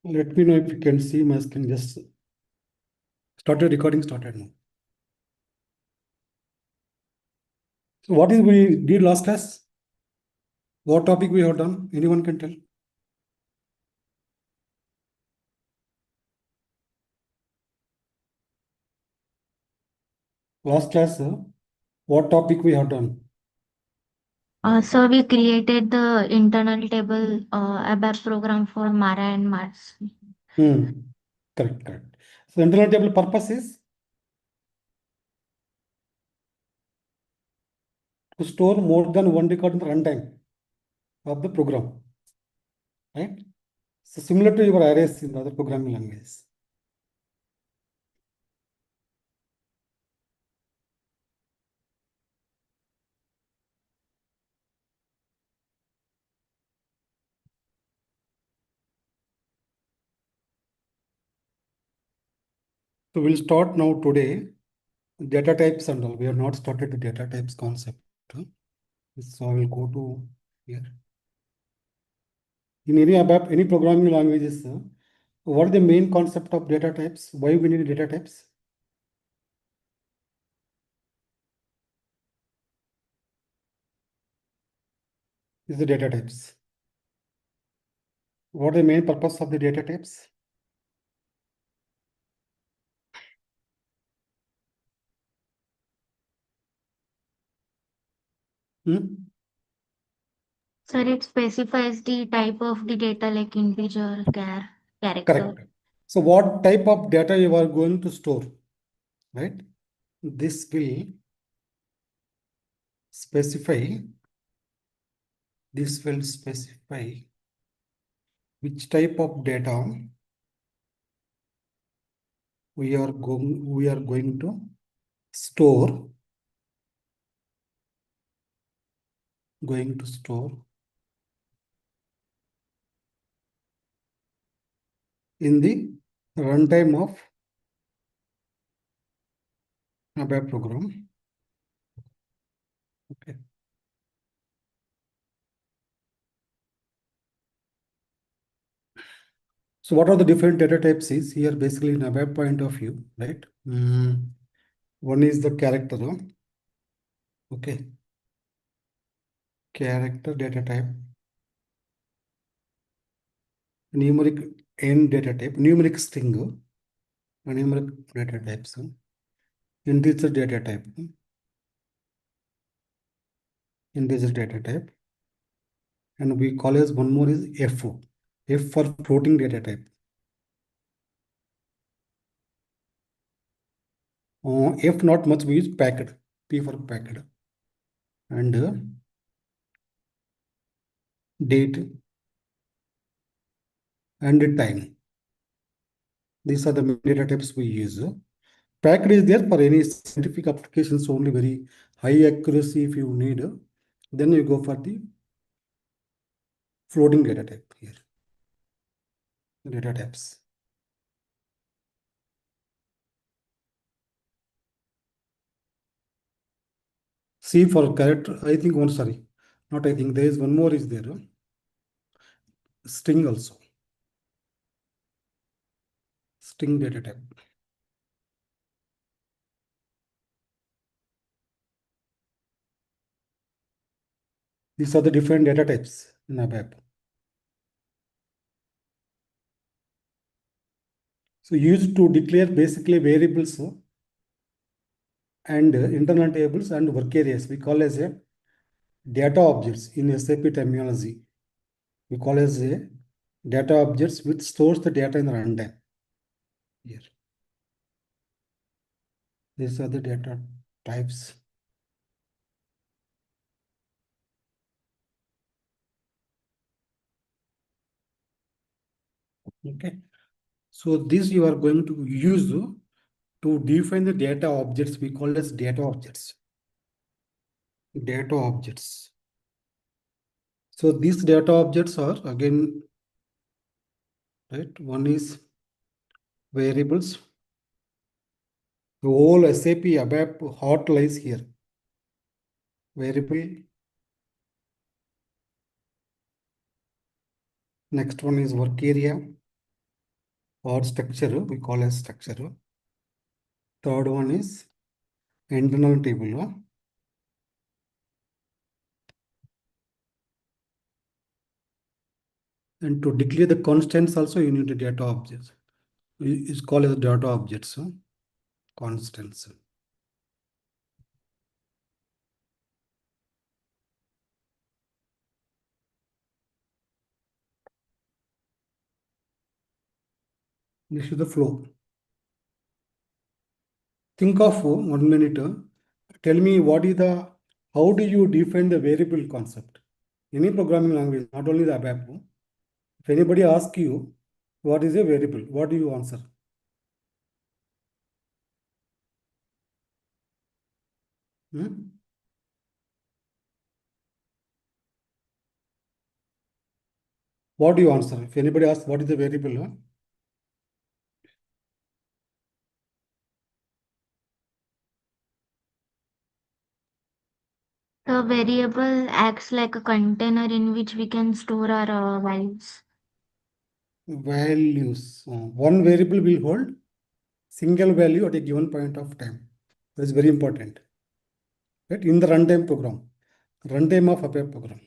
Let me know if you can see my screen. Just started recording, started now. So what is we did last class? What topic we have done? Anyone can tell? Last class, what topic we have done? So we created the internal table ABAP program for Mara and Mars. Correct, correct. So internal table purpose is to store more than one record in the runtime of the program, right? So similar to your arrays in the other programming languages. So we'll start now today data types and all. We have not started the data types concept. So I will go to here. In any ABAP, any programming languages, what is the main concept of data types? Why we need data types? Is the data types. What is the main purpose of the data types? Hmm? So it specifies the type of the data like integer, character. Correct. So what type of data you are going to store, right? This will specify, which type of data we are going to store, in the runtime of ABAP program. Okay. So what are the different data types is here basically in ABAP point of view, right? One is the character. Okay. Character data type. Numeric n data type. Numeric string. Numeric data types. Integer data type. Integer data type. And we call as one more is F. F for floating data type. F not much we use packed. P for packed. And date and time. These are the main data types we use. Packed is there for any scientific applications only, very high accuracy if you need. Then you go for the floating data type here. Data types. C for character. I think one, sorry. Not I think, there is one more is there. String also. String data type. These are the different data types in ABAP. So used to declare basically variables and internal tables and work areas. We call as a data objects in SAP terminology. We call as a data objects which stores the data in the runtime. Here. These are the data types. Okay. So this you are going to use to define the data objects. We call as data objects. Data objects. So these data objects are again, right? One is variables. The whole SAP ABAP hot lies here. Variable. Next one is work area. or structure, we call as structure. Third one is internal table. And to declare the constants also, you need a data objects. It's called as data objects, constants. This is the flow. Think of 1 minute. Tell me how do you define the variable concept? Any programming language, not only the ABAP. If anybody asks you, what is a variable? What do you answer? Hmm? What do you answer? If anybody asks what is a variable, The variable acts like a container in which we can store our values. values. One variable will hold single value at a given point of time. That is very important. Right? In the runtime of ABAP program.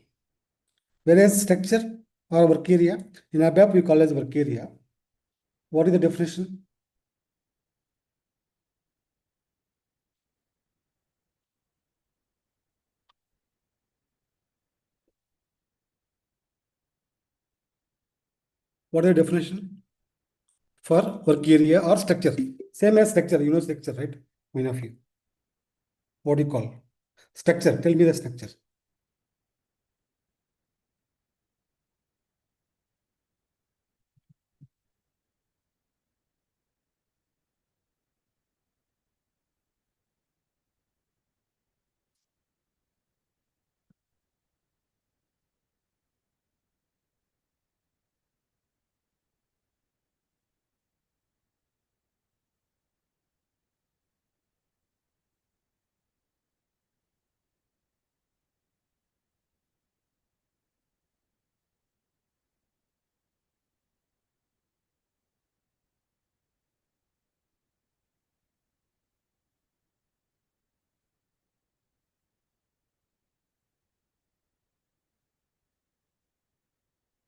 Whereas structure or work area, in ABAP we call as work area. What is the definition? What is the definition for work area or structure? Same as structure, you know structure, right? Many of you. What do you call? Structure. Tell me the structure.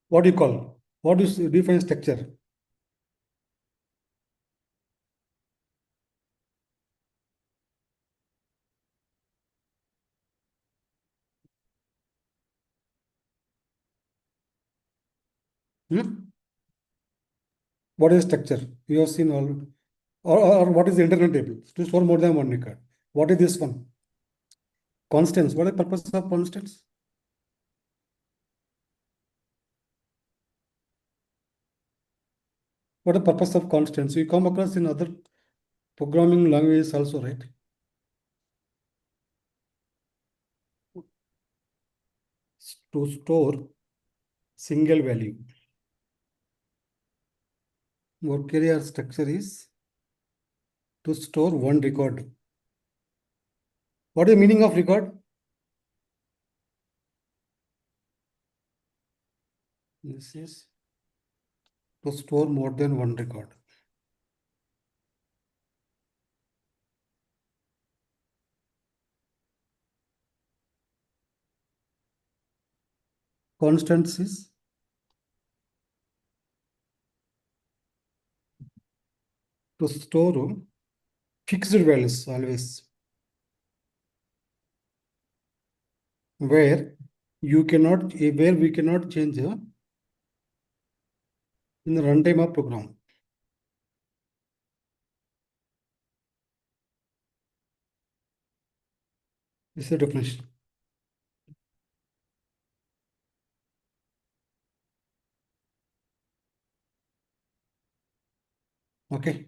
What do you call? What is define structure? Hmm? What is structure? You have seen all, or what is the internal table? To store more than one record. What is this one? Constants. What is the purpose of constants? What is the purpose of constants? You come across in other programming languages also, right? To store single value. Work area structure is to store one record. What is the meaning of record? This is to store more than one record. Constants is to store fixed values always, where where we cannot change in the runtime of program. This is the definition. Okay.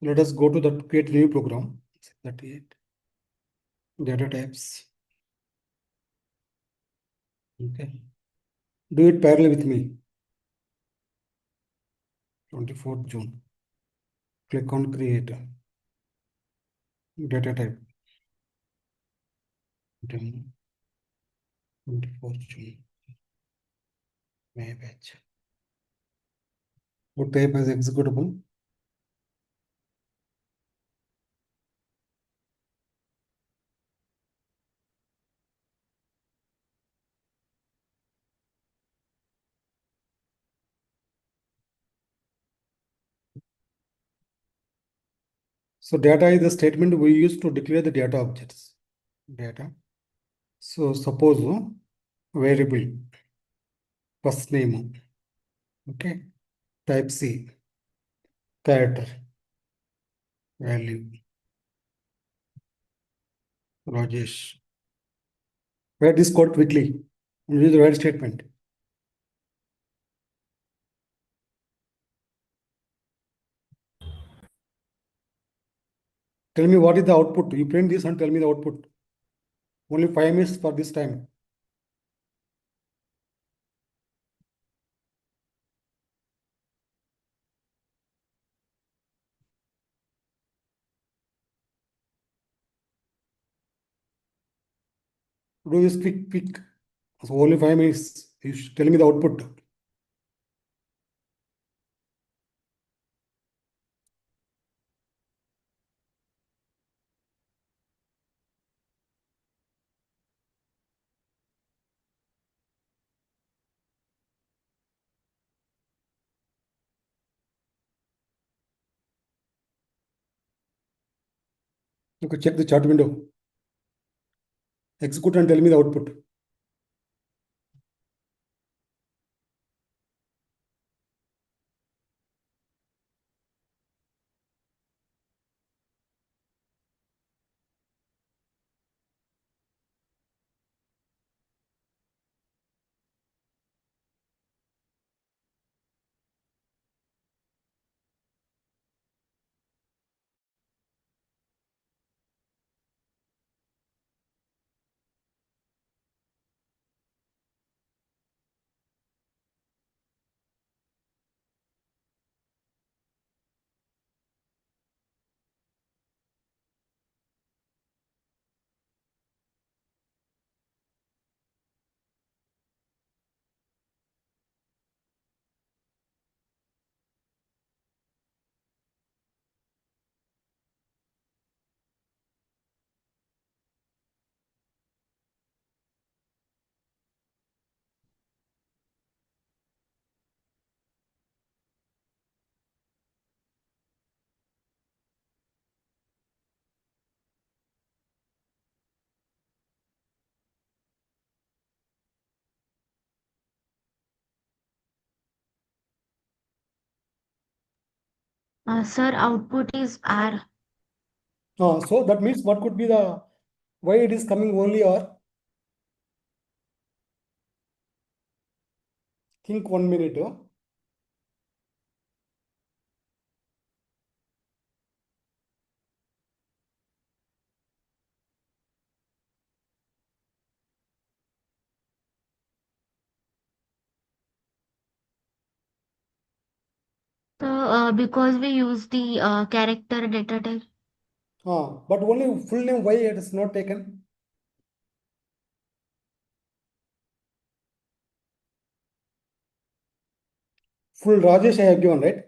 Let us go to the create new program. 38 data types. Okay. Do it parallel with me. 24th June. Click on create data type. 24th June. Maybe. What type is executable? So data is the statement we use to declare the data objects. Data. So suppose variable first name, okay, type C, character, value, Rajesh. Write this code quickly and use the right statement. Tell me what is the output. You print this and tell me the output. Only 5 minutes for this time. Do this quick, quick. So only 5 minutes. You should tell me the output. Okay, check the chart window. Execute and tell me the output. Sir, output is R. So that means what could be the why it is coming only or think 1 minute. So, because we use the character data type. But only full name why it is not taken. Full Rajesh I have given, right?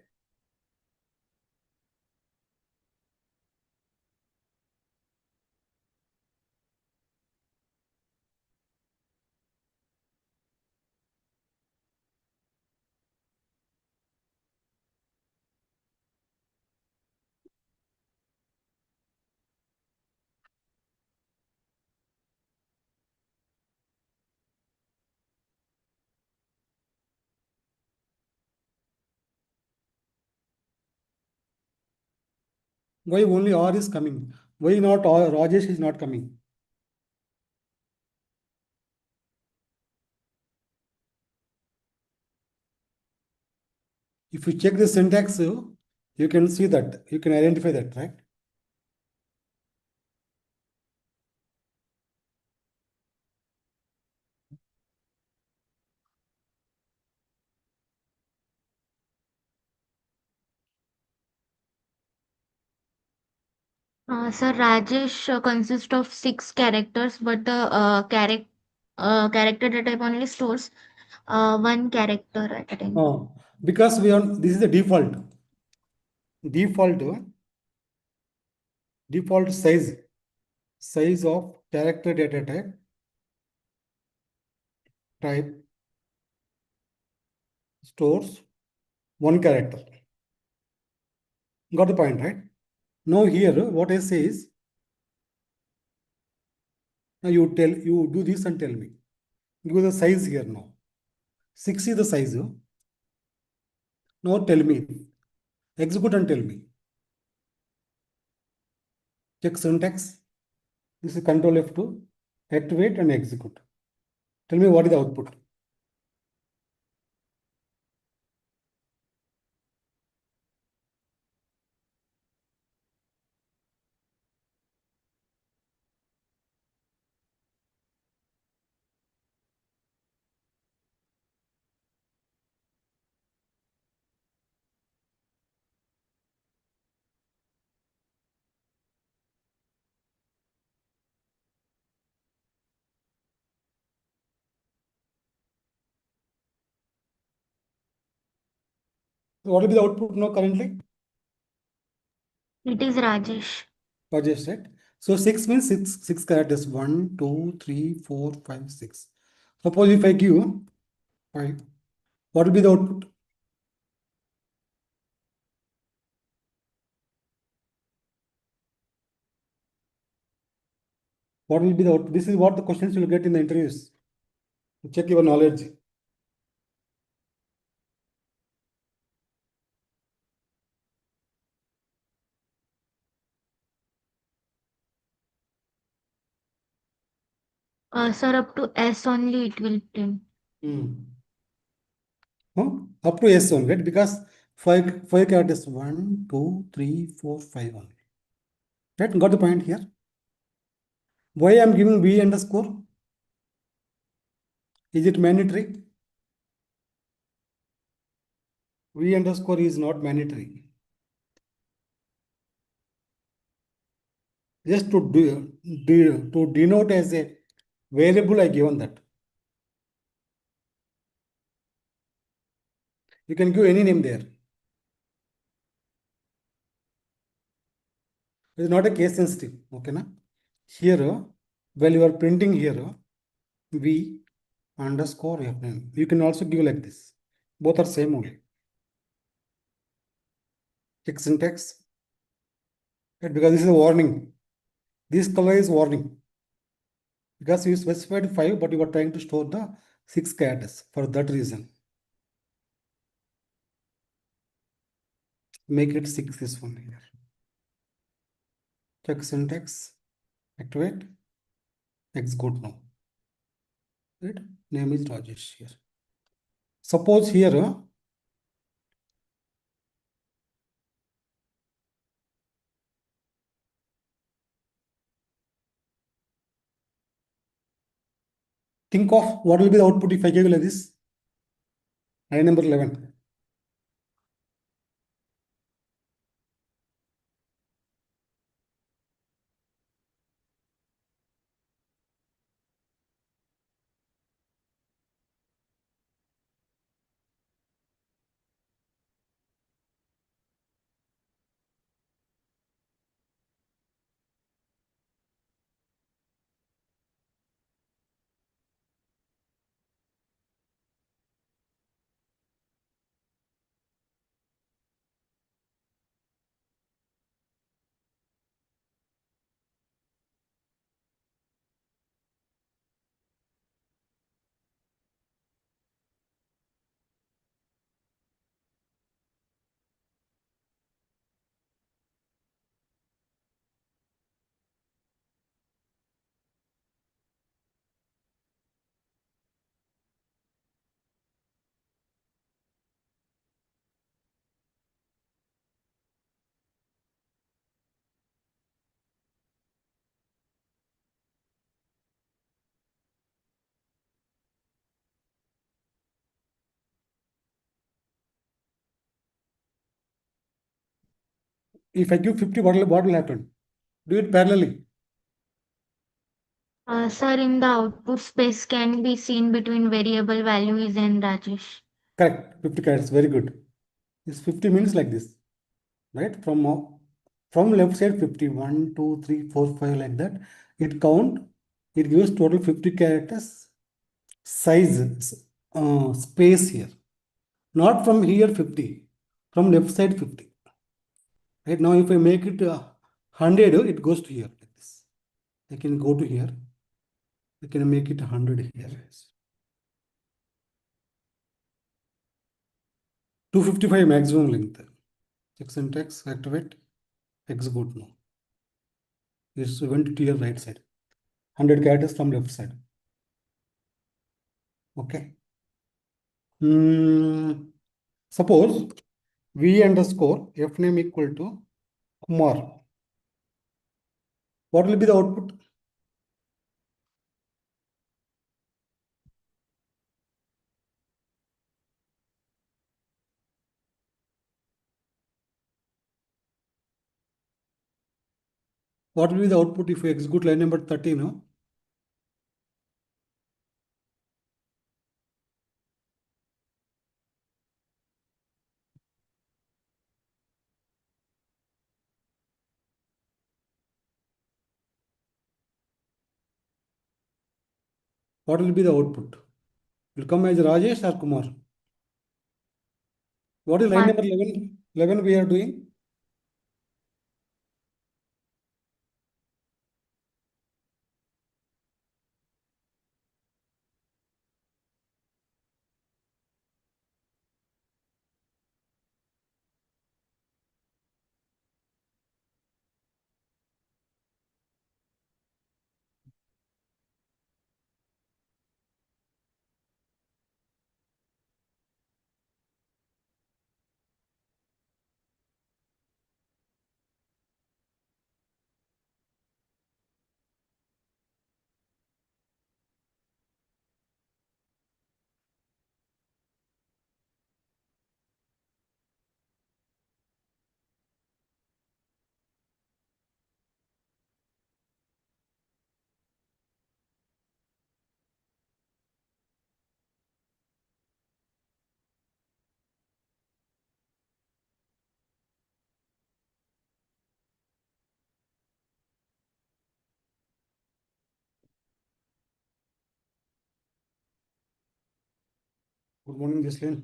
Why only R is coming? Why not R, Rajesh is not coming? If you check the syntax, you can see that, you can identify that, right? Sir, Rajesh consists of 6 characters, but the character data type only stores One character at a time. Because this is the default default size of character data type stores one character. Got the point, right? Now here, what I say is, now you do this and tell me. Give the size here now. 6 is the size. Now tell me. Execute and tell me. Check syntax. This is Control F2. Activate and execute. Tell me what is the output. So what will be the output now currently? It is Rajesh. Rajesh, right? So 6 means six characters. 1, 2, 3, 4, 5, 6. Suppose if I give 5, what will be the output? What will be the output? This is what the questions you will get in the interviews. Check your knowledge. Sir, up to S only it will print. Hmm. Huh? Up to S only, right? Because five characters 1, 2, 3, 4, 5 only. Right? Got the point here? Why I am giving V underscore? Is it mandatory? V underscore is not mandatory. Just to denote as a variable, I given that. You can give any name there. It is not a case sensitive. Okay, na? Here, while you are printing here, V underscore F name. You can also give like this. Both are same only. Check syntax. Right? Because this is a warning. This color is warning. Because you specified 5, but you are trying to store the 6 characters for that reason. Make it 6 this one here. Check syntax. Activate. Execute now. Right? Name is Rajesh here. Suppose here, think of what will be the output if I give you like this. Line number 11. If I give 50, what will happen? Do it parallelly. Sir, in the output space can be seen between variable values and Rajesh. Correct. 50 characters. Very good. This 50 means like this, right? From left side 50, 1, 2, 3, 4, 5, like that. It count. It gives total 50 characters size, space here. Not from here 50, from left side 50. Right now, if I make it 100, it goes to here like this. I can go to here. I can make it 100 here. 255 maximum length. Check syntax, activate, execute now. It's went to your right side. 100 characters from left side. Okay. Suppose v underscore f name equal to Kumar. What will be the output? What will be the output if we execute line number 30? No? What will be the output? Will come as Rajesh or Kumar? What is line Kumar. number 11? 11 we are doing. Good morning, Jesslyn.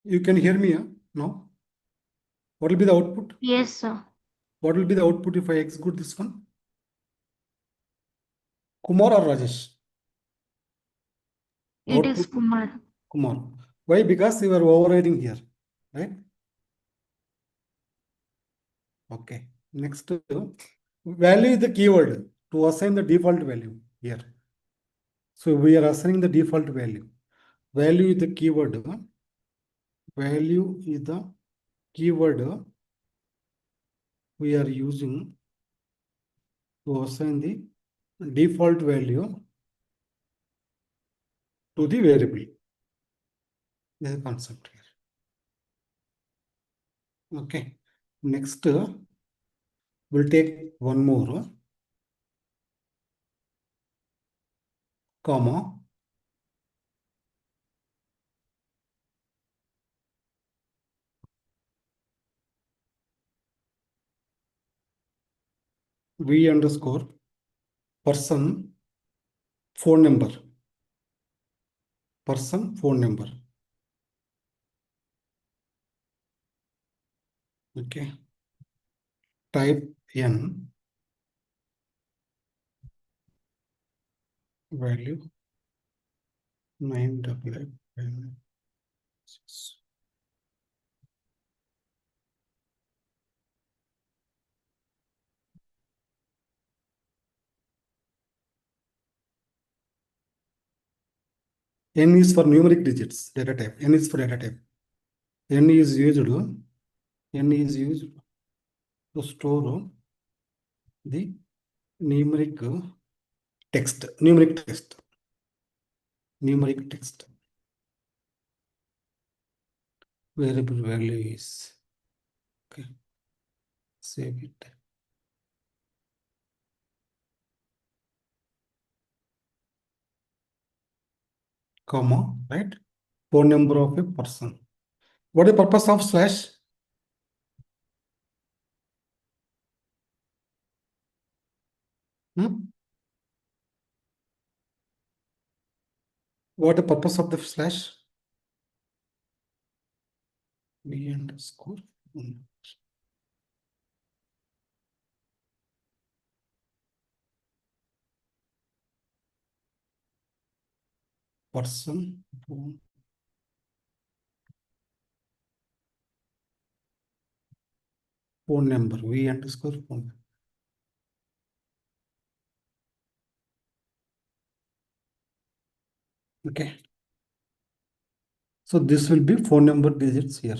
You can hear me now? What will be the output? Yes, sir. What will be the output if I execute this one? Kumar or Rajesh? It is Output Kumar. Kumar. Why? Because you are overriding here, right? Okay. Next, value is the keyword to assign the default value here. So we are assigning the default value. Value is the keyword. Value is the keyword we are using to assign the default value to the variable. This is the concept here. Okay. Next, we'll take one more, comma, v underscore person phone number. Person phone number. Okay. Type n value 98896. N is for numeric digits, data type. N is for data type. N is used to store the numeric text. Numeric text. Variable value is okay. Save it. Comma, right? Phone number of a person. What is the purpose of slash? Hmm? What is the purpose of the slash? V underscore person phone number. V underscore phone. Okay. So this will be phone number digits here.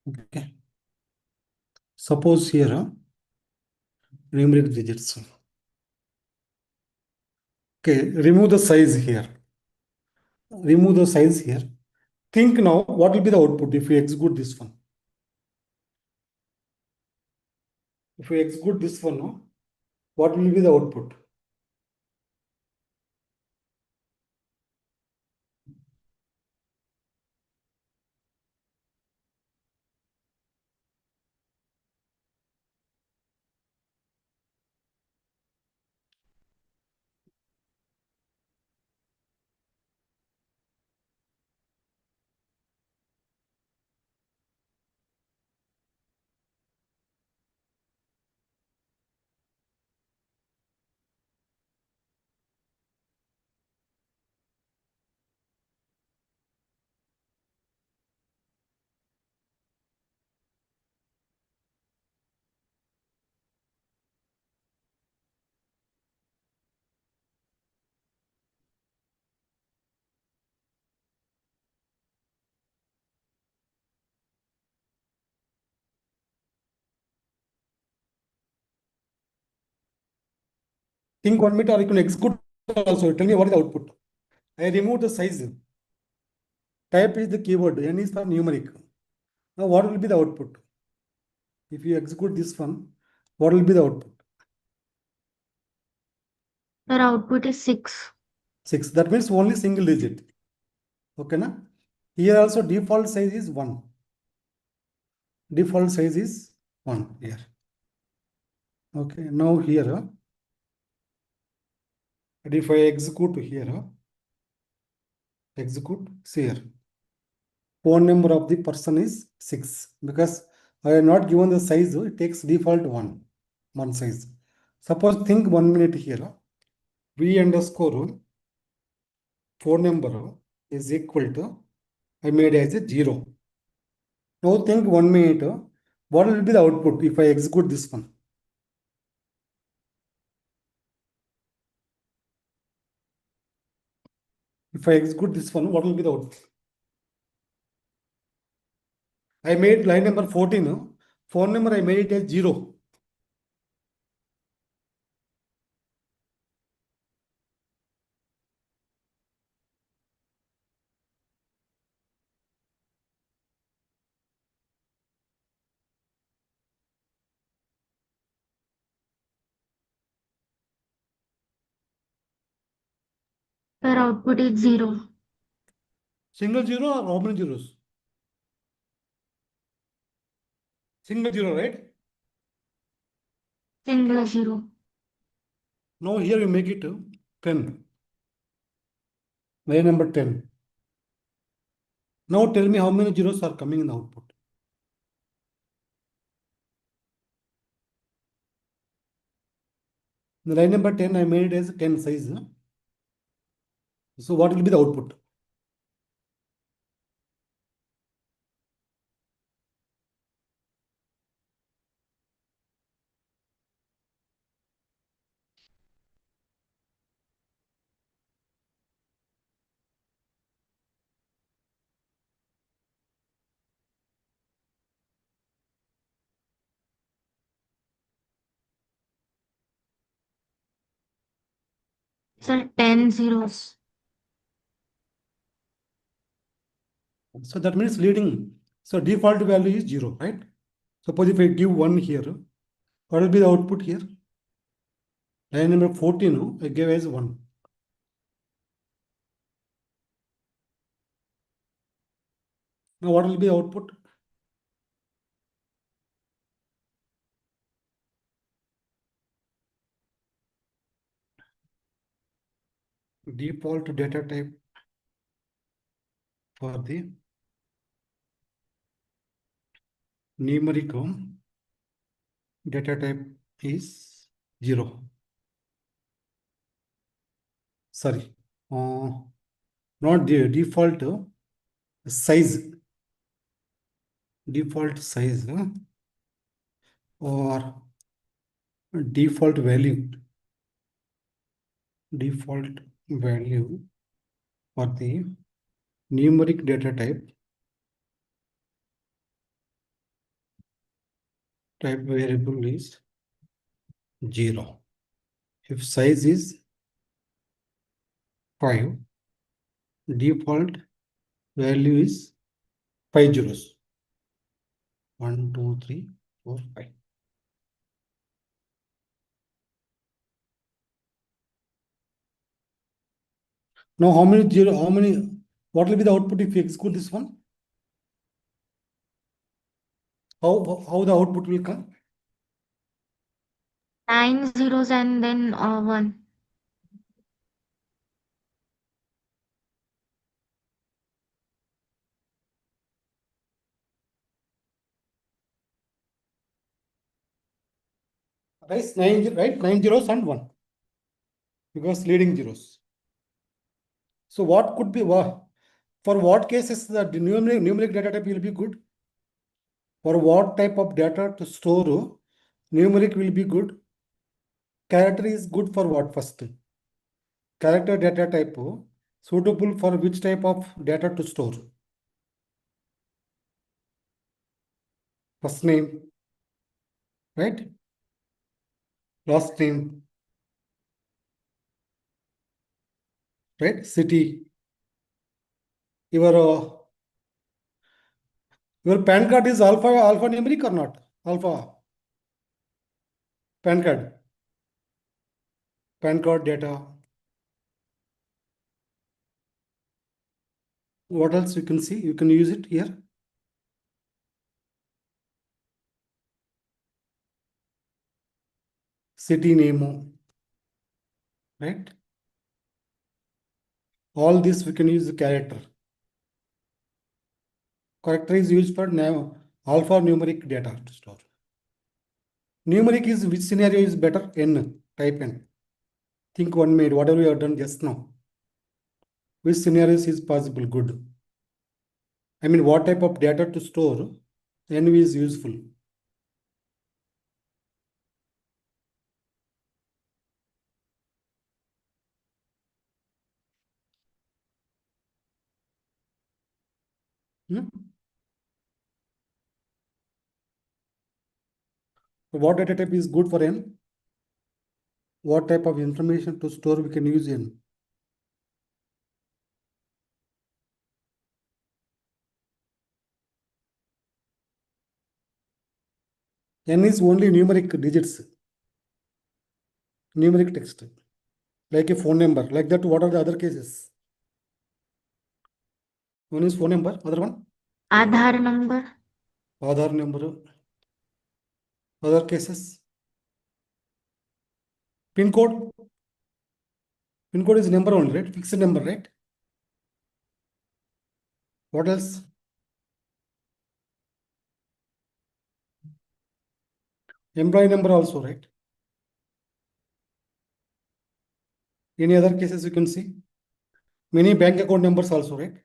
Okay. Suppose here numeric digits. Okay. Remove the size here. Remove the size here. Think now what will be the output if we execute this one. If we execute this one, what will be the output? Think 1 minute or you can execute also. Tell me what is the output. I remove the size. Type is the keyword. N is for numeric. Now what will be the output? If you execute this one, what will be the output? Our output is 6. 6. That means only single digit. Okay, na? Here also default size is 1. Default size is 1 here. Okay, now here, and if I execute here, execute here, phone number of the person is 6 because I have not given the size, it takes default one size. Suppose think 1 minute here, v underscore phone number is equal to, I made as a 0. Now think 1 minute, what will be the output if I execute this one? If I execute this one, what will be the output? I made line number 14, phone number I made it as 0. Sir, output is 0. Single zero or how many zeros? Single zero, right? Single 0. Now here you make it 10. Line number 10. Now tell me how many zeros are coming in the output. The line number 10 I made it as 10 size. So what will be the output? Sir, 10 zeros. So that means leading. So default value is 0, right? Suppose if I give 1 here, what will be the output here? Line number 14, I gave as 1. Now what will be the output? Default data type for the numeric data type is 0. Sorry, not the default size. Default size or default value. Default value for the numeric data type variable is 0. If size is 5, default value is 5 zeros. 1, 2, 3, 4, 5. Now how many zero? How many? What will be the output if you execute this one? How the output will come? 9 zeros and then 1. Right? 9 zeros and 1 because leading zeros. So what could be for what cases the numeric data type will be good? For what type of data to store, numeric will be good. Character is good for what first? Character data type suitable for which type of data to store? First name, right? Last name, right? City. Your PAN card is alphanumeric or not? Alpha PAN card data. What else you can see? You can use it here. City name, right? All this we can use the character. Character is used for now alphanumeric data to store. Numeric is which scenario is better? N, type N. Think one made, whatever you have done just now. Which scenarios is possible? Good. I mean, what type of data to store? N is useful. Hmm? What data type is good for N? What type of information to store we can use N? N is only numeric digits, numeric text, like a phone number. Like that, what are the other cases? One is phone number, other one? Aadhaar number. Aadhaar number. Other cases? Pin code. Pin code is number only, right? Fixed number, right? What else? Employee number also, right? Any other cases you can see? Many bank account numbers also, right?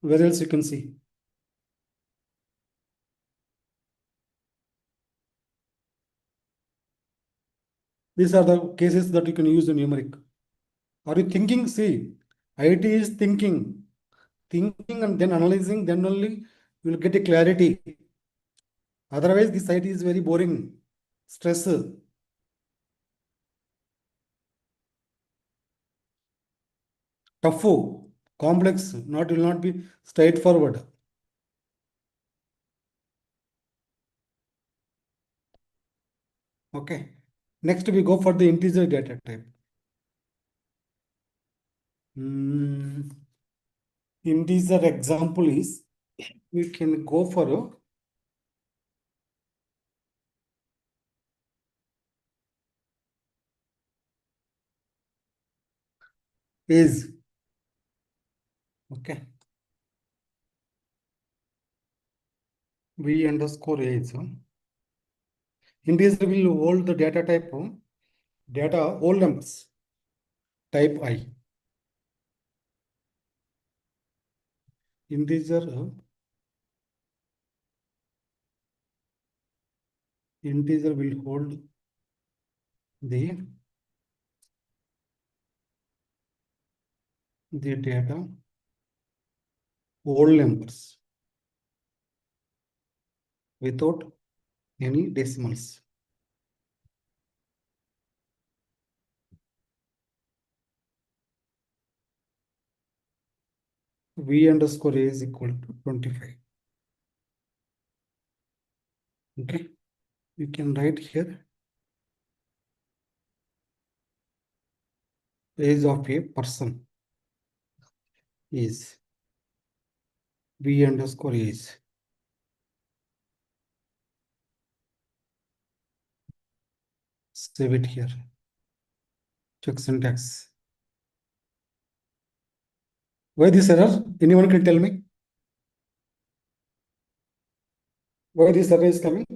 Where else you can see? These are the cases that you can use in numeric. Are you thinking? See, IT is thinking, and then analyzing, then only you will get a clarity. Otherwise, this IT is very boring, stress, tough, complex, not will not be straightforward. Okay. Next, we go for the integer data type. Integer example is we can go for a is. Okay. V underscore age. Integer will hold the data type, data whole numbers, type I. Integer, integer will hold the data whole numbers without any decimals. V underscore A is equal to 25. Okay. You can write here age of a person is V underscore age. Save it here. Check syntax. Why this error? Anyone can tell me? Why this error is coming?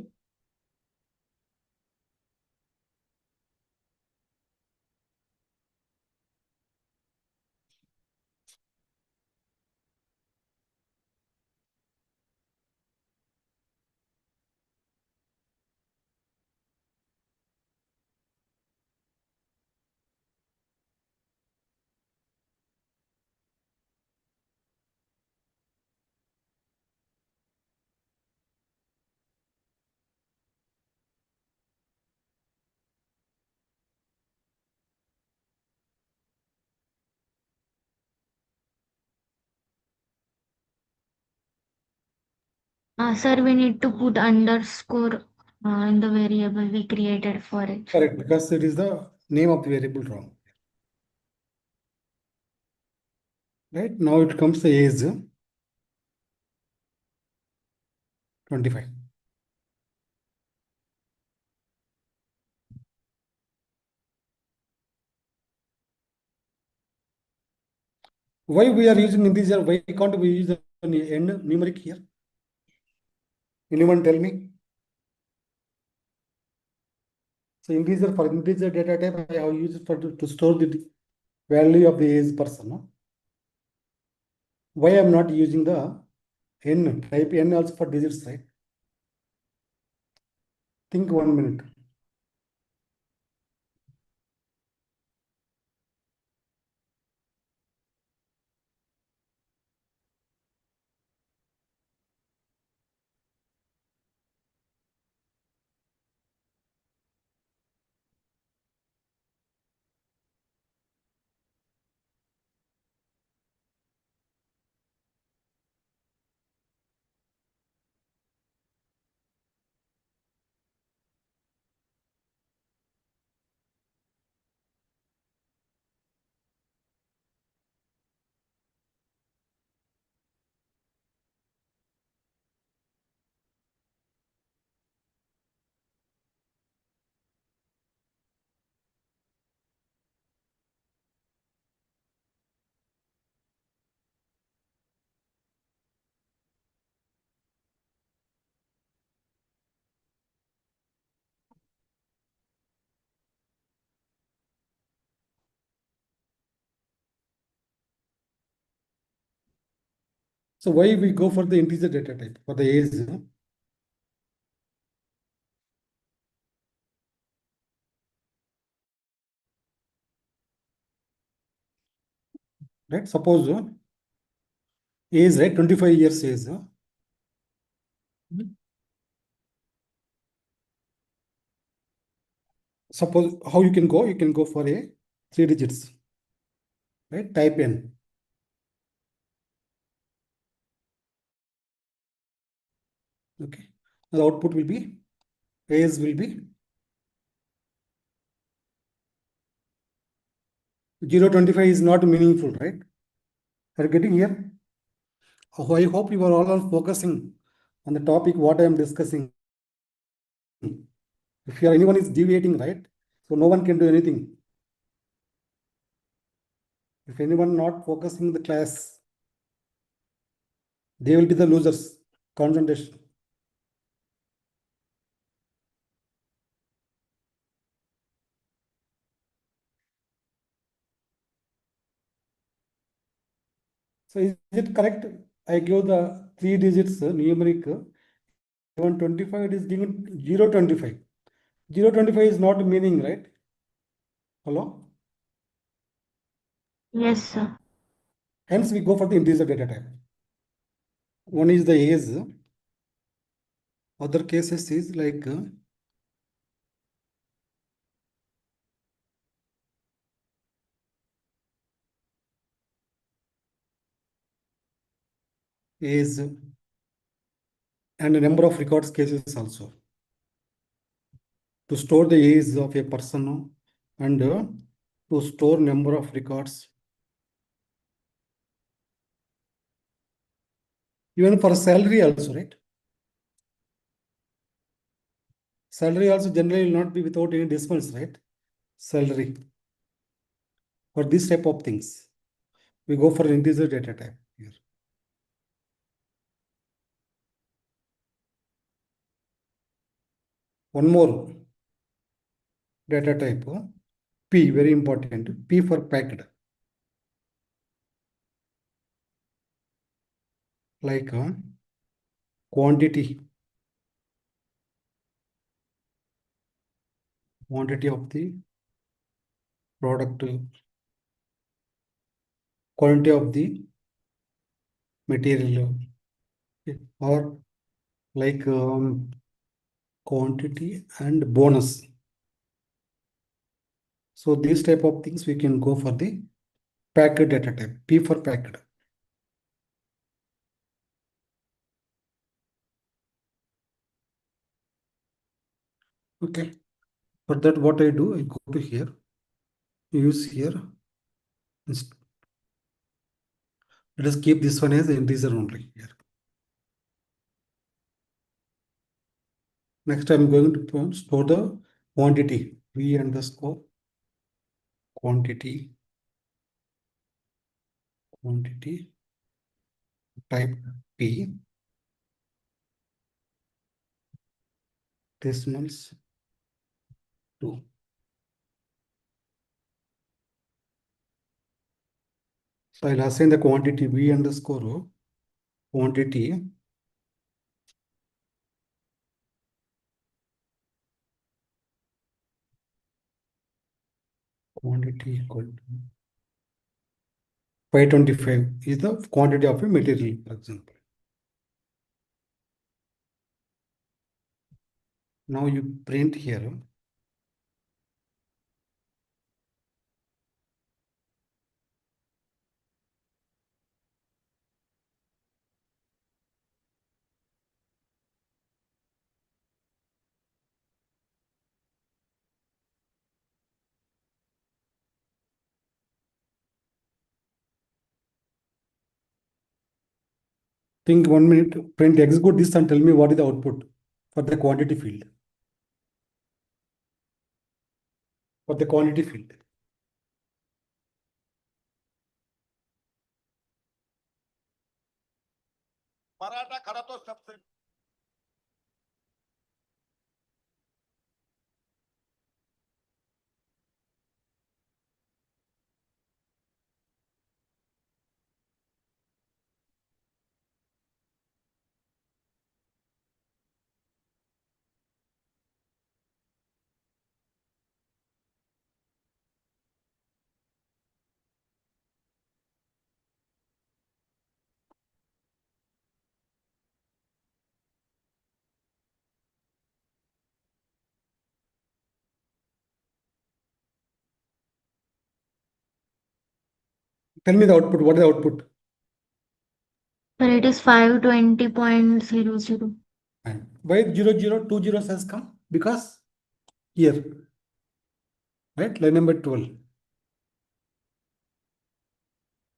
Sir, we need to put underscore in the variable we created for it. Correct, because it is the name of the variable wrong. Right now it comes the age 25. Why we are using integer? Why can't we use the n numeric here? Anyone tell me? So integer, for integer data type, I have used for to store the value of the age person. No? Why I am not using the n type n also for digits, right? Think 1 minute. So why we go for the integer data type for the age? Right? Suppose age, right? 25 years age. Suppose how you can go for a 3 digits, right? Type n. Okay. The output will be age will be 0.25 is not meaningful, right? Are you getting here? Oh, I hope you are all focusing on the topic what I am discussing. If you are, anyone is deviating, right? So no one can do anything. If anyone not focusing the class, they will be the losers. Concentration. So is it correct? I give the 3 digits numeric. 125, it is given 0.25. 0.25 is not meaning, right? Hello? Yes, sir. Hence we go for the integer data type. One is the age. Other cases is like age and a number of records cases also. To store the age of a person and to store number of records. Even for salary also, right? Salary also generally will not be without any decimals, right? Salary. For this type of things, we go for integer data type here. One more data type, P, very important. P for packed. Like quantity. Quantity of the product. Quantity of the material. Okay. Or like quantity and bonus. So these type of things we can go for the packed data type, P for packed. Okay. For that, what I do, I go to here, use here. Let us keep this one as integer only here. Next, I'm going to store the quantity, V underscore quantity quantity type P, decimals 2. So I'll assign the quantity V underscore quantity equal to 525 is the quantity of a material, for example. Now you print here. Think 1 minute, print, execute this and tell me what is the output for the quantity field. For the quantity field. Maratha खड़ा तो सबसे Tell me the output. What is the output? Sir, it is 520.00. And why 0, 2 zeros has come? Because here, right? Line number 12.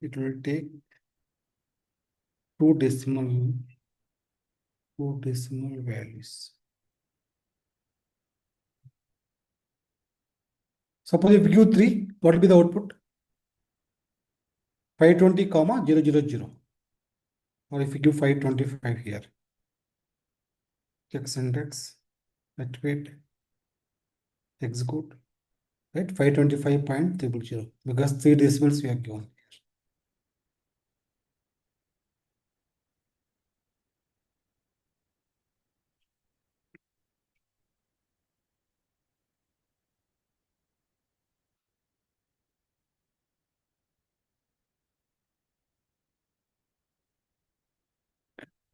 It will take two decimal values. Suppose if you give 3, what will be the output? 520, comma 000. Or if you give 525 here, x index, activate, execute, right? 525.00 because 3 decimals we have given.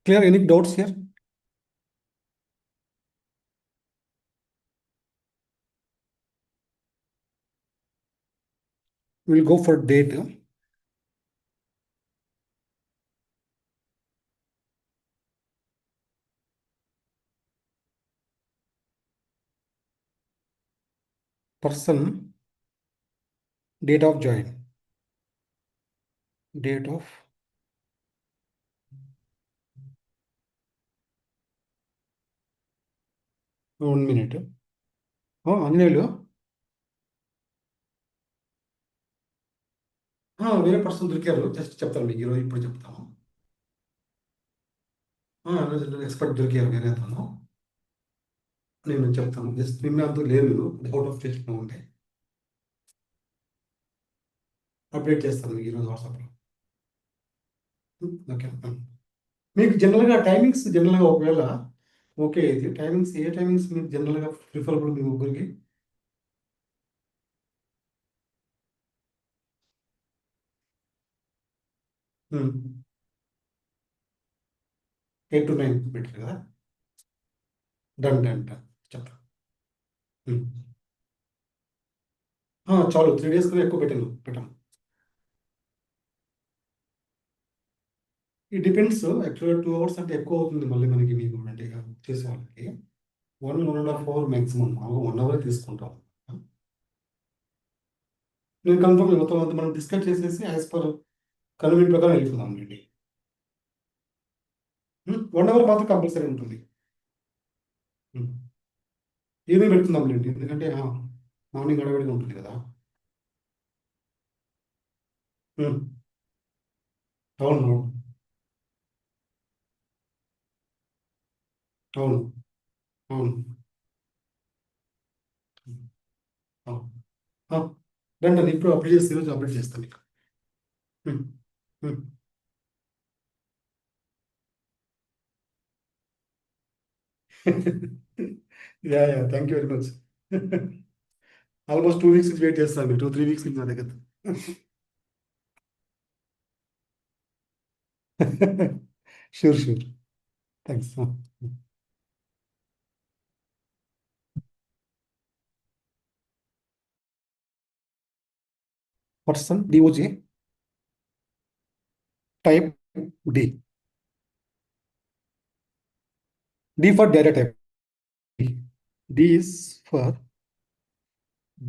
'Clear? Any doubts here? We'll go for date. Person, date of join, date of 1 minute. Anjneyu, వేరే person దొరికారు, just చెప్తాను మీకు ఈరోజు ఇప్పుడు చెప్తాము. Expert దొరికారు వేరే అతను, నేను చెప్తాను. జస్ట్ నిన్న అంతా లేదు, అవుట్ ఆఫ్ స్టేషన్ ఉంటే అప్డేట్ చేస్తాను మీకు ఈరోజు వాట్సాప్లో. ఓకే. మీకు జనరల్గా టైమింగ్స్ జనరల్గా ఒకవేళ ఓకే ఇది టైమింగ్స్ ఏ టైమింగ్స్ మీకు జనరల్గా ప్రిఫరబుల్ మీ ముగ్గురికి? 8 to 9 బెటర్ కదా. డన్ చెప్తాను. చాలు 3 days కన్నా ఎక్కువ పెట్టాను. ఈ డిపెండ్స్ యాక్చువల్గా 2 hours అంటే ఎక్కువ అవుతుంది మళ్ళీ మనకి మీకు అంటే చేసే వాళ్ళకి 1.5 hour మ్యాక్సిమం, 1 hour తీసుకుంటాం. నేను కన్ఫర్మ్ మొత్తం అంతా మనం డిస్కస్ చేసేసి యాజ్ పర్ కన్వీనియంట్ ప్రకారం వెళ్ళిపోదాం అండి. 1 hour మాత్రం కంపల్సరీ ఉంటుంది. ఈవినింగ్ పెడుతున్నాం లేండి, ఎందుకంటే మార్నింగ్ గడబడిగా ఉంటుంది కదా. అవును అవును అవును అవును రండి ఇప్పుడు అప్డేట్ చేస్తే ఈరోజు అప్డేట్ చేస్తాను మీకు. Hmm. Hmm. Yeah thank you very much. Almost 2 weeks నుంచి వెయిట్ చేస్తాను, 2-3 weeks నుంచి నా దగ్గర. Sure sure thanks. Person డిఓజే type D. D for data type. D is for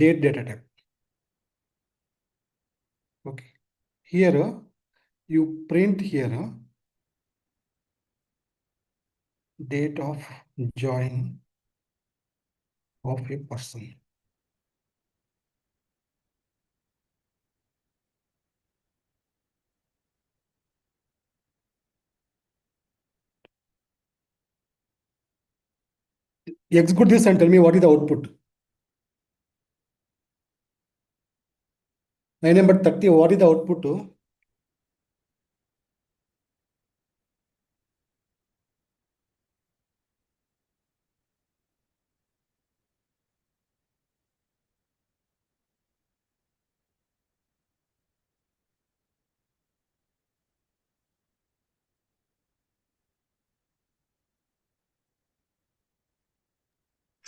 date data type. Okay. Here you print here date of join of a person. Execute this and tell me what is the output. Line number 30, what is the output?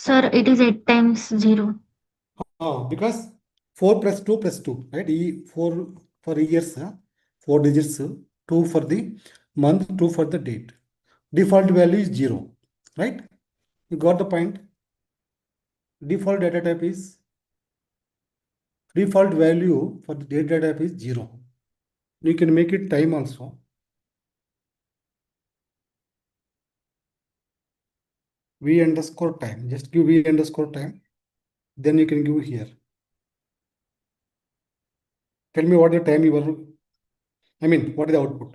Sir, it is 8 times 0. Because 4 plus 2 plus 2, right? 4 for years, 4 digits, 2 for the month, 2 for the date. Default value is 0, right? You got the point? Default data type is, default value for the data type is 0. You can make it time also. V underscore time, just give V underscore time. Then you can give here. Tell me what the time you were, what is the output?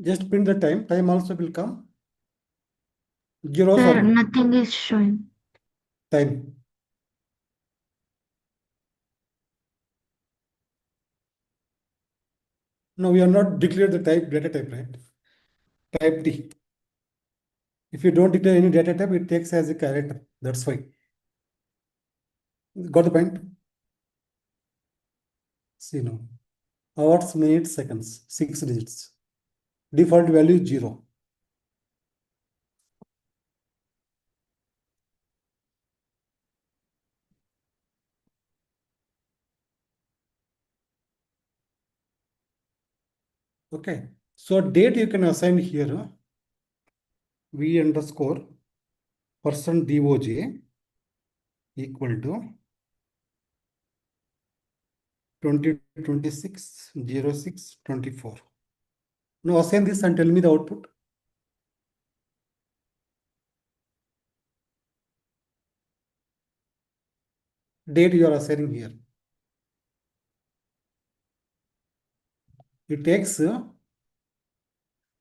Just print the time. Time also will come. Zeros Sir, or nothing is showing. time. No, we have not declared the type data type, right? Type D. If you don't declare any data type, it takes as a character. That's why. Got the point? See now. Hours, minutes, seconds, 6 digits. Default value 0. Okay. So date you can assign here V underscore person DOJ equal to 2026-06-24. Now assign this and tell me the output. Date you are assigning here. It takes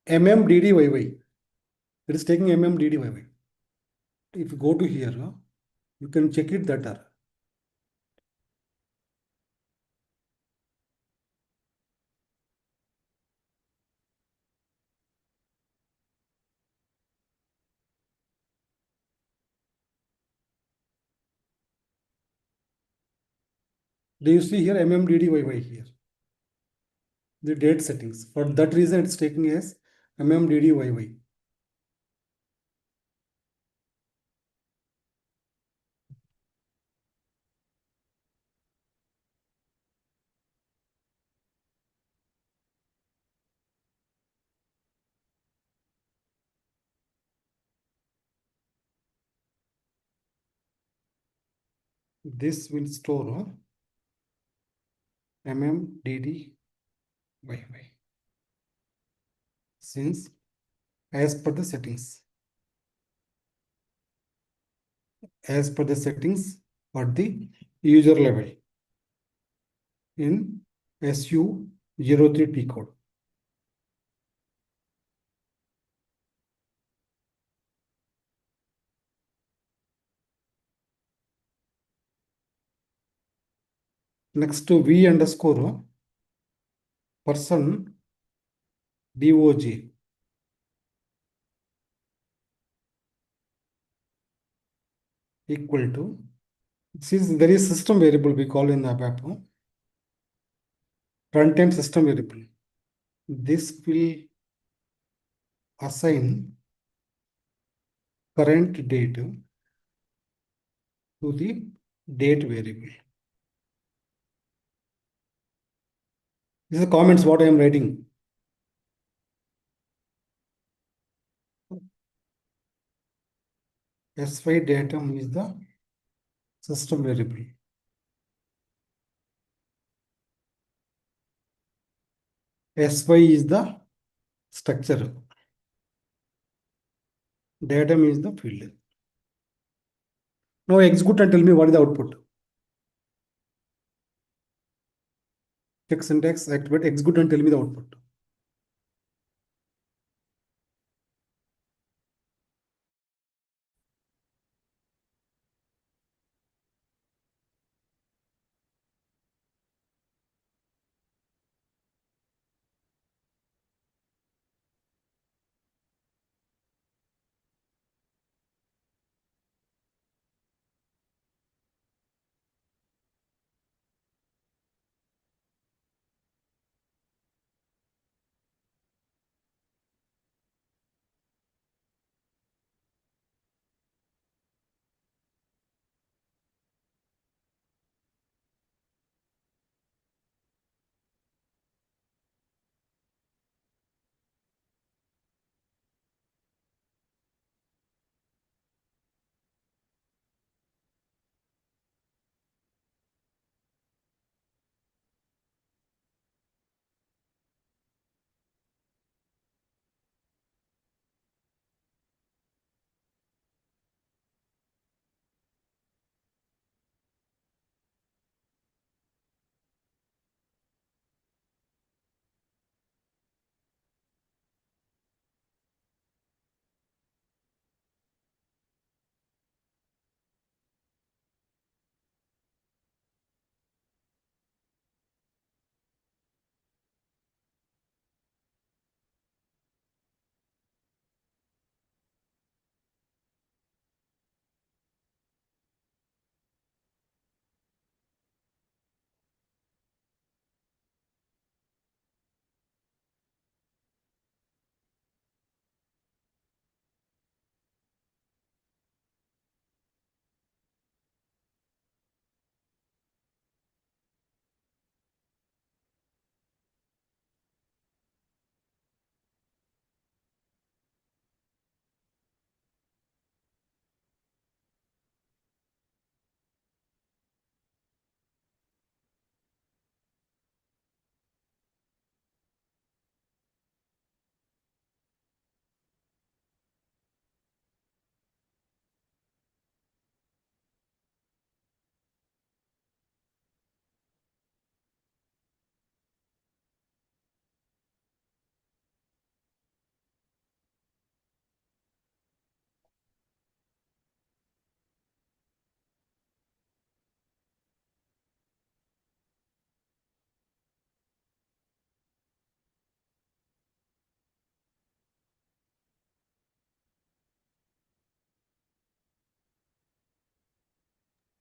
MMDDYY. It is taking MMDDYY. If you go to here, you can check it that Do you see here MMDDYY here? The date settings. For that reason, it's taking as MMDDYY. This will store MMDDYY. Since as per the settings. As per the settings at the user level in SU03T code. Next to V underscore person DOJ equal to, since there is system variable we call in the ABAP, runtime system variable. This will assign current date to the date variable. These are comments what I am writing. S5 datum is the system variable. SY is the structure. Datum is the field. Now execute and tell me what is the output. Check syntax, activate, execute and tell me the output.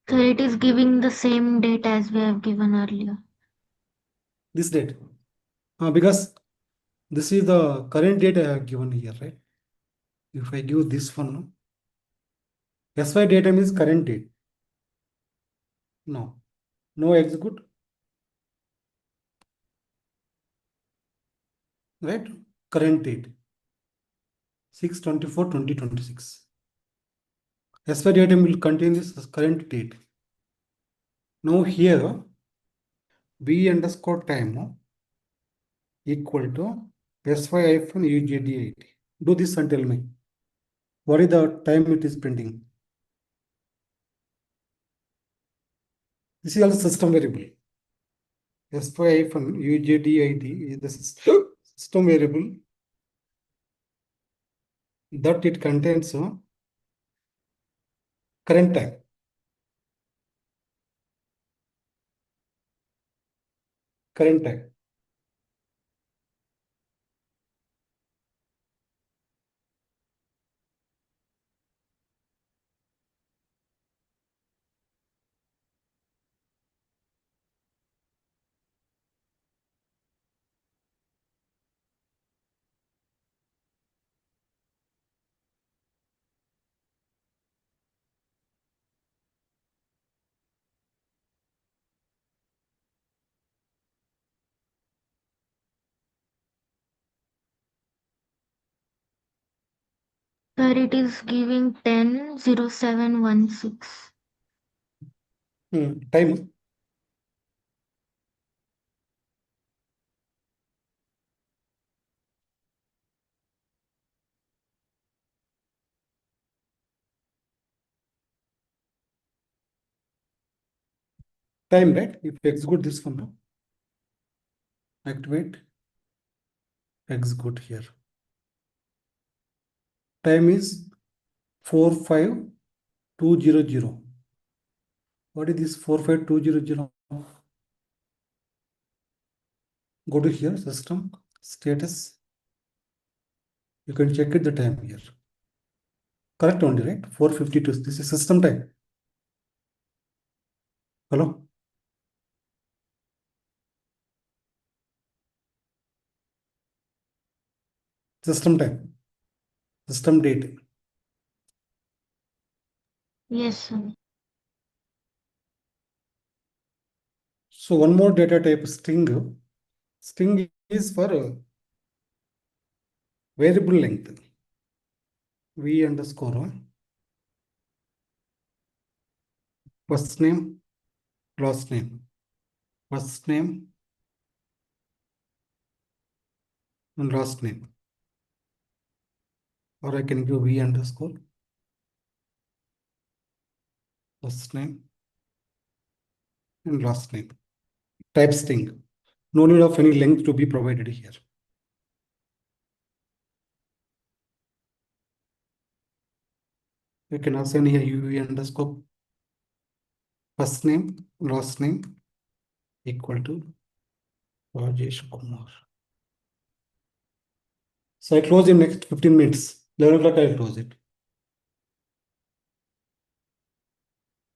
So it is giving the same data as we have given earlier. This date. Because this is the current date I have given here, right? If I give this one, SY datum is current date. No execute. Right? Current date 6/24/2026. SY datum will contain this current date. Now here B underscore time equal to SY-UGDID. Do this and tell me what is the time it is printing. This is also system variable. SY-UGDID is the system variable that it contains current time. Current time. Sir, it is giving 10:07:16. Time. Time, right? If you execute this one now, activate, execute here. Time is 45200. What is this 45200? Go to here, system, status. You can check it the time here. Correct only, right? 452. This is system time. Hello? System time. System date. Yes, sir. So one more data type, string. String is for variable length. V underscore first name, last name. First name and last name. Or I can give V underscore first name and last name. Type string. No need of any length to be provided here. You can assign here UV underscore first name, last name equal to Rajesh Kumar. So I close in next 15 minutes. 11 o'clock I'll close it.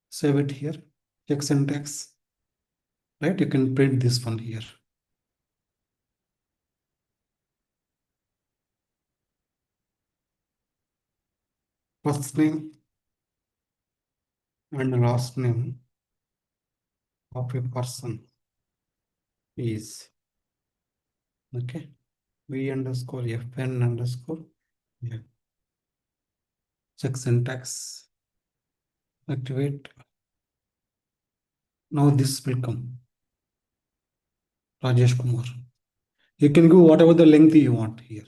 Save it here. Check syntax. Right? You can print this one here. First name and last name of a person is okay. V underscore FN underscore. Yeah. Check syntax. Activate. Now this will come. Rajesh Kumar. You can give whatever the length you want here.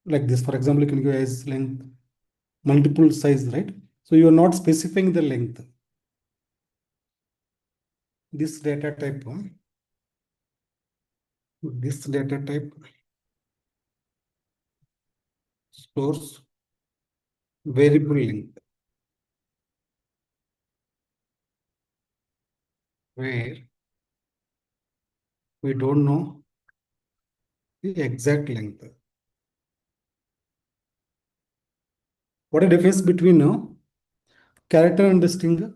Like this, for example, you can give as length multiple size, right? So you are not specifying the length. This data type, stores variable length. where we don't know the exact length. What is the difference between character and the string?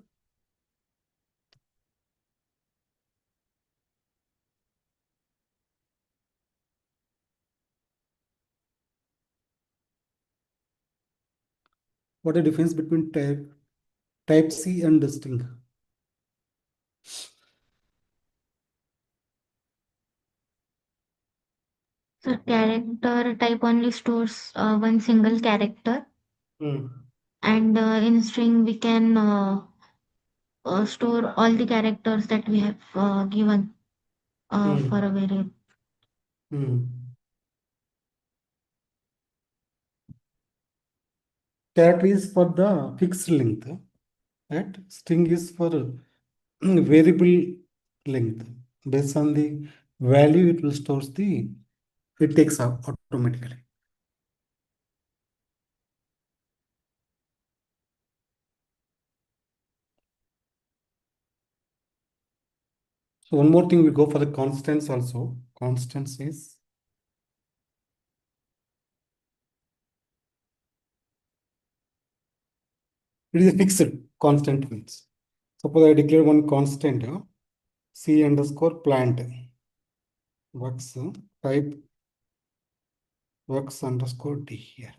What is the difference between type C and the string? So character type only stores one single character, Hmm. and in string we can store all the characters that we have given for a variable. Hmm. Character is for the fixed length, right? String is for variable length. Based on the value, it will stores it takes out automatically. So one more thing, we go for the constants also. Constants is it is a fixed constant means. Suppose I declare one constant, C underscore plant works type works underscore D here.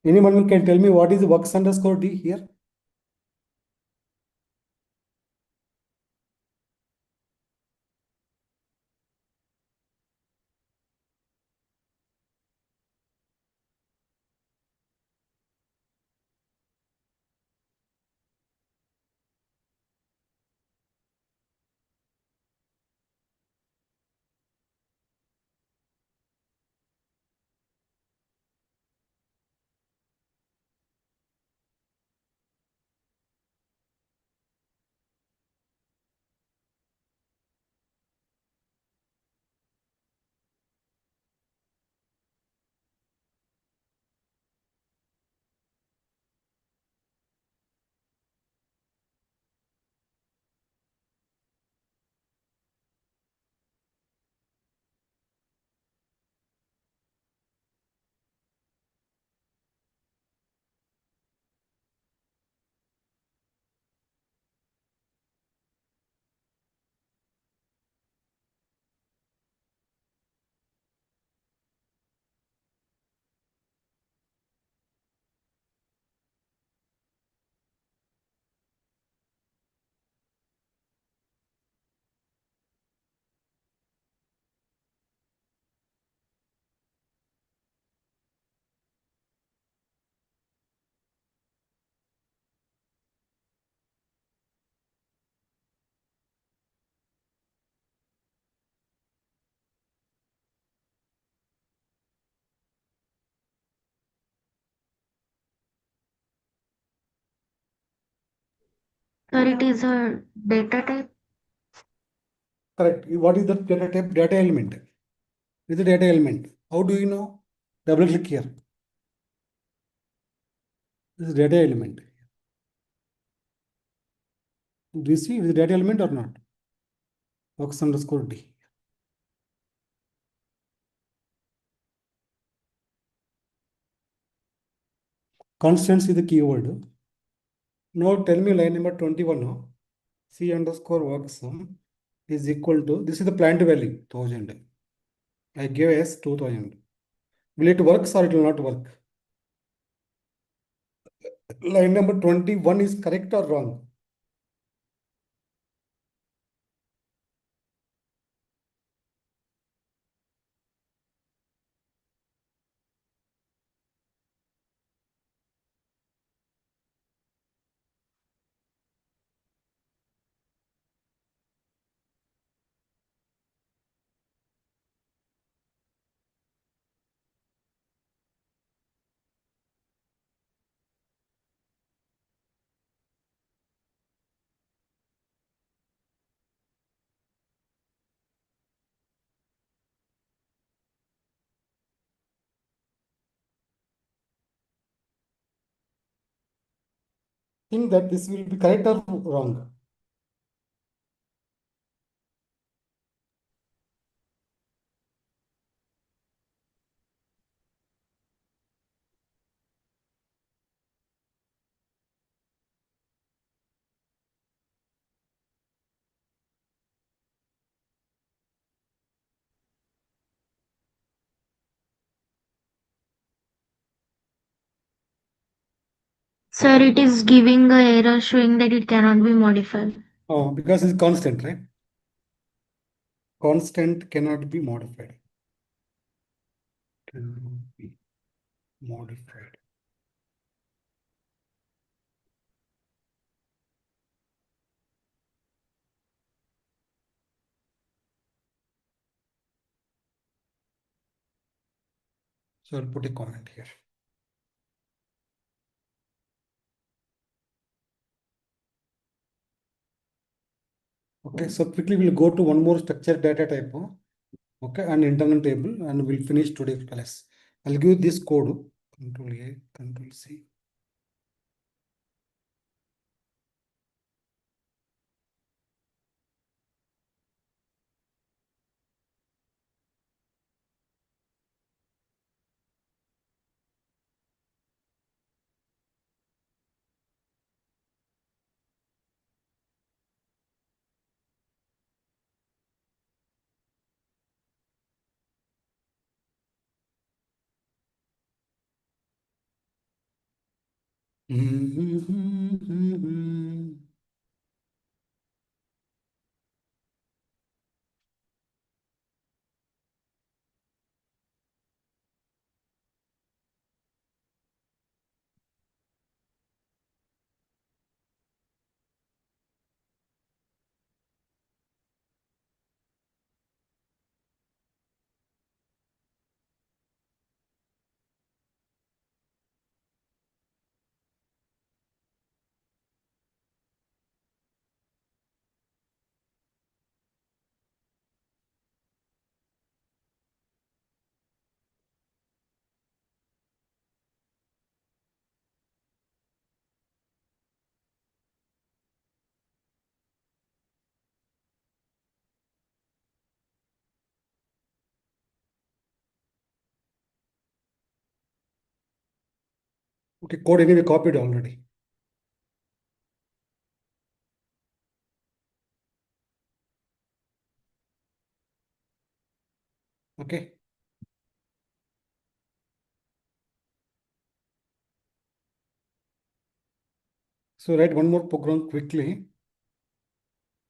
Anyone can tell me what is works underscore D here? Sir, it is a data type. Correct. What is the data type? Data element. Is the data element. How do you know? Double click here. This is data element. Do you see the data element or not? Works underscore D. Constants is the keyword. Now tell me line number 21. C underscore works is equal to, this is the plant value, 1000. I gave as 2000. Will it works or it will not work? Line number 21 is correct or wrong? think that this will be correct or wrong? Sir, it is giving a error showing that it cannot be modified. Oh, because it's constant, right? Constant cannot be modified. Cannot be modified. So I'll put a comment here. Okay, so quickly we'll go to one more structured data type. Okay, and internal table, and we'll finish today's class. I'll give this code, Control A, Control C. Okay, code anyway copied already. Okay. So write one more program quickly.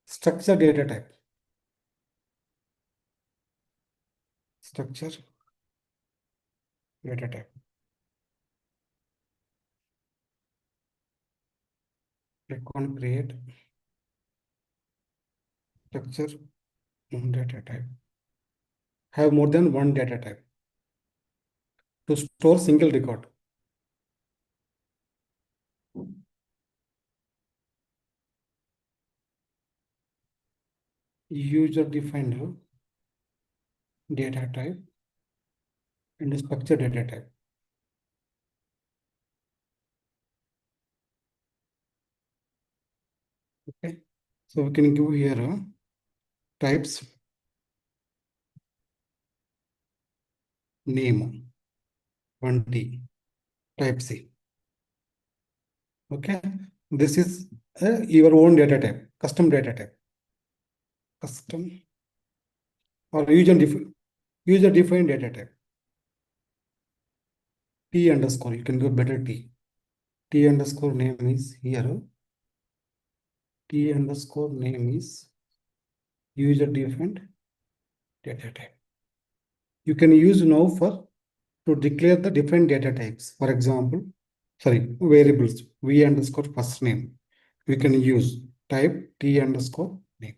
Structure data type. Structure data type. Click on create structure data type. Have more than one data type to store single record. User defined data type and structure data type. Okay, so we can give here types, name, 20, type C. Okay, this is your own data type, custom data type, custom or user defined data type. T underscore, you can go better T. T underscore name is here. T underscore name is user defined data type. You can use now to declare the different data types. For example, variables, v underscore first name. We can use type t underscore name.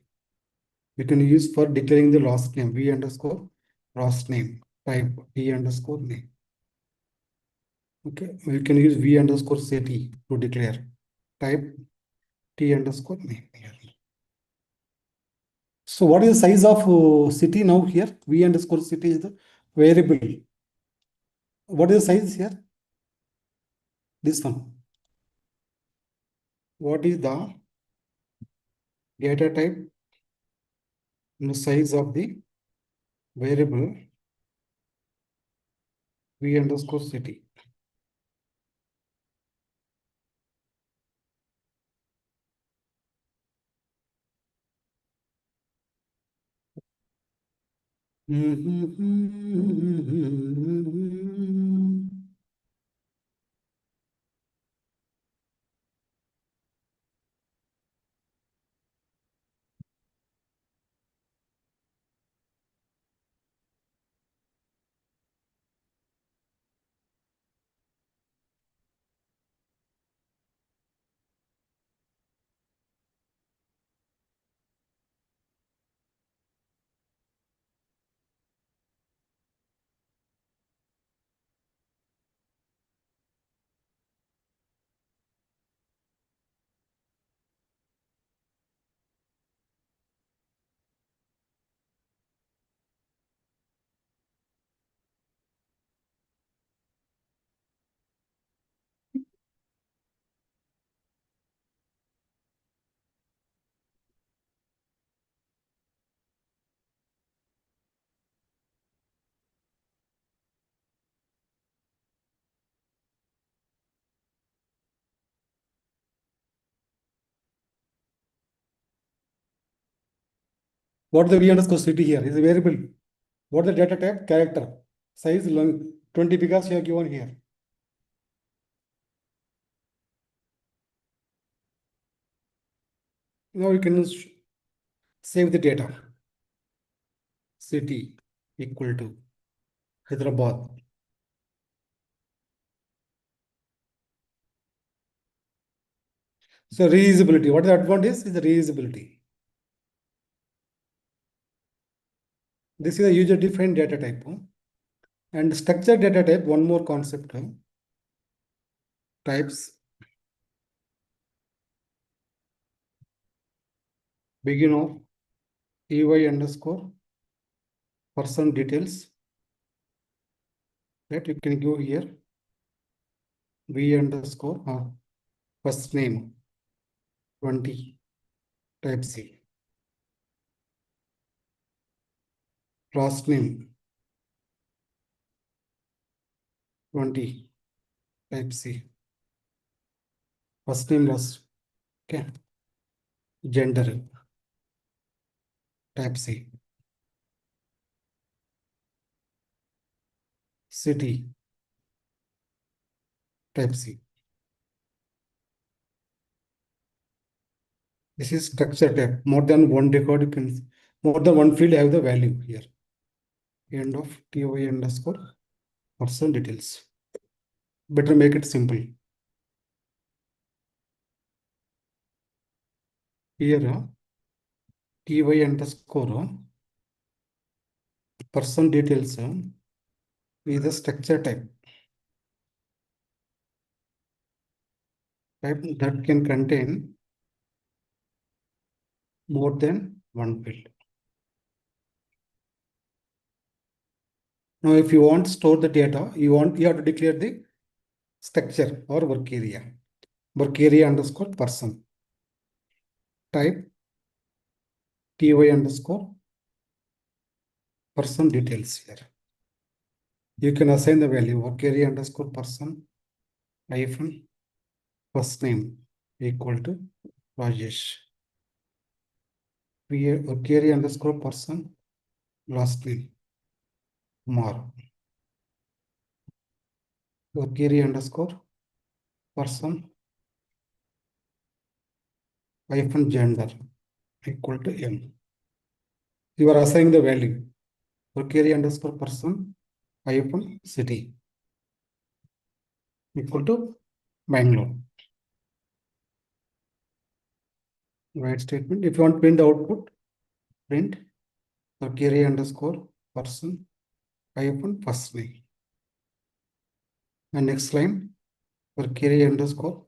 We can use for declaring the last name, v underscore last name, type t underscore name. Okay, we can use v underscore city to declare type t underscore name here. So what is the size of city now here? V underscore city is the variable. What is the size here? This one. what is the data type and the size of the variable v underscore city. What the v underscore city here is a variable. What the data type? Character. Size 20 because you have given here. Now you can save the data. City equal to Hyderabad. So reusability. What is the advantage? Is the reusability. This is a user-defined data type. And structured data type, one more concept. Types begin of ty underscore person details. That you can give here v underscore first name 20 type C. Last name 20 type C. First name last. Okay. Gender type C. City type C. This is structure type. More than one record, you can more than one field have the value here. End of ty underscore person details. Better make it simple. Here ty underscore person details is the structure type. Type that can contain more than one field. Now, if you want to store the data, you have to declare the structure or work area. Work area underscore person. Type ty underscore person details here. You can assign the value work area underscore person hyphen first name equal to Rajesh. Work area underscore person last name Kumar. Work area underscore person hyphen gender equal to M. You are assigning the value work area underscore person hyphen city equal to Bangalore. Right statement. If you want to print the output, print work area underscore person hyphen first name. And next line work area underscore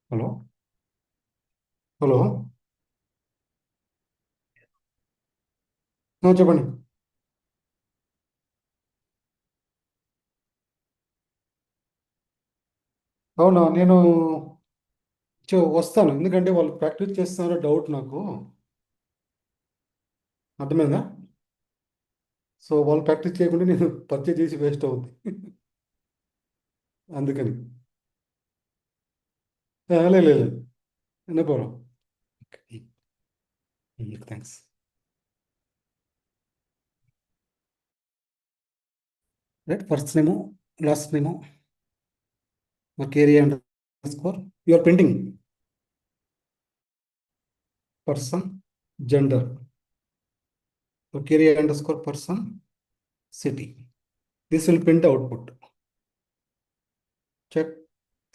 hello. Hello. No, చెప్పండి. అవునా, నేను వస్తాను, ఎందుకంటే వాళ్ళు practice చేస్తున్నారో doubt నాకు. అర్థమైందా? So వాళ్ళు ప్రాక్టీస్ చేయకుండా నేను పర్చేజ్ చేసి వేస్ట్ అవుద్ది. అందుకని లేదు లేదు, no problem. Thanks. Right, first name, last name, work area underscore, you are printing person, gender, work area underscore person, city. This will print output. Check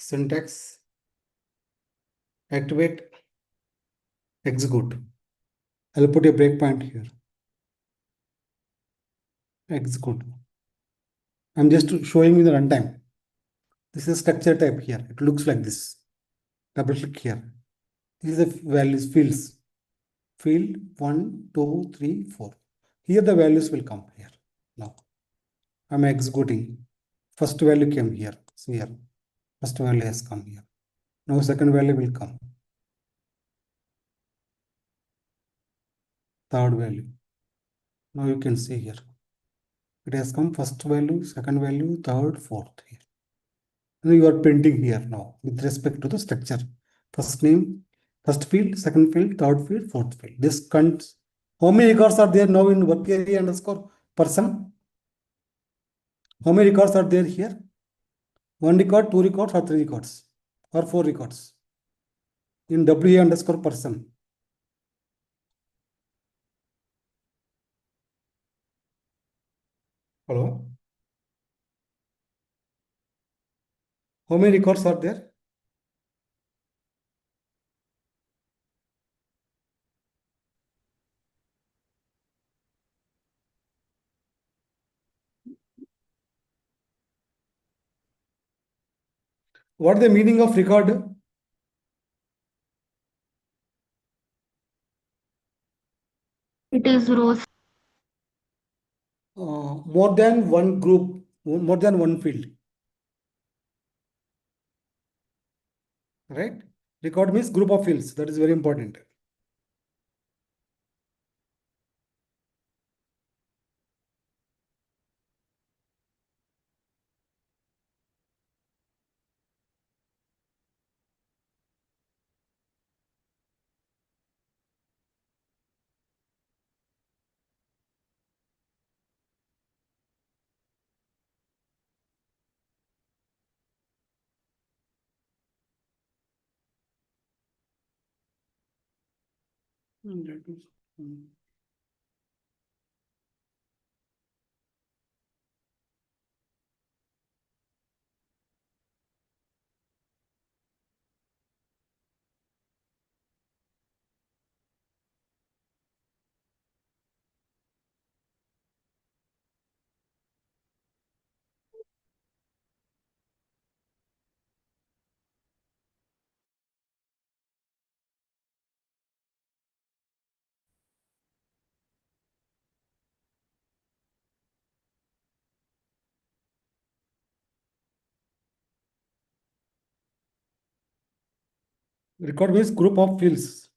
syntax, activate, execute. I'll put a breakpoint here. Execute. I'm just showing you the runtime. This is structure type here. It looks like this. Double click here. This is the values fields. Field 1, 2, 3, 4. Here the values will come here. Now I'm executing. First value came here. See here. First value has come here. Now second value will come. Third value. Now you can see here. It has come first value, second value, third, fourth here. Now you are printing here now with respect to the structure. First name, first field, second field, third field, fourth field. This counts. How many records are there now in work area underscore person? How many records are there here? 1 record, 2 records, or 3 records, or 4 records in WA underscore person. Hello? How many records are there? What is the meaning of record? It is rows. More than one group, more than one field. Right? Record means group of fields. That is very important. Record means group of fields.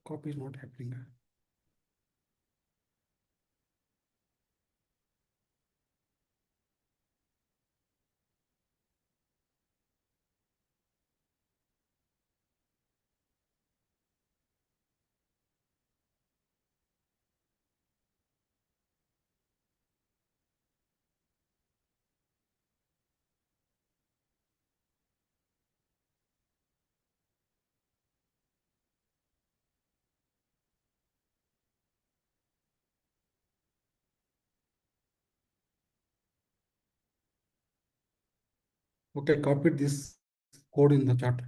Copy is not happening. Okay, copy this code in the chat.